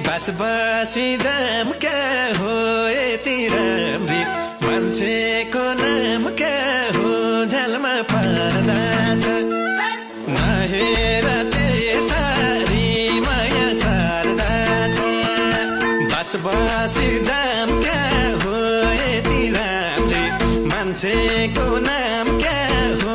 बसी जाम क्या हो यति राम्री मान्छेको नाम क्या हो झ्यालमा पर्दा छ नहेर त्यसरी माया सार्दा छ बसी जाम क्या हो यति राम्री मान्छेको नाम क्या हो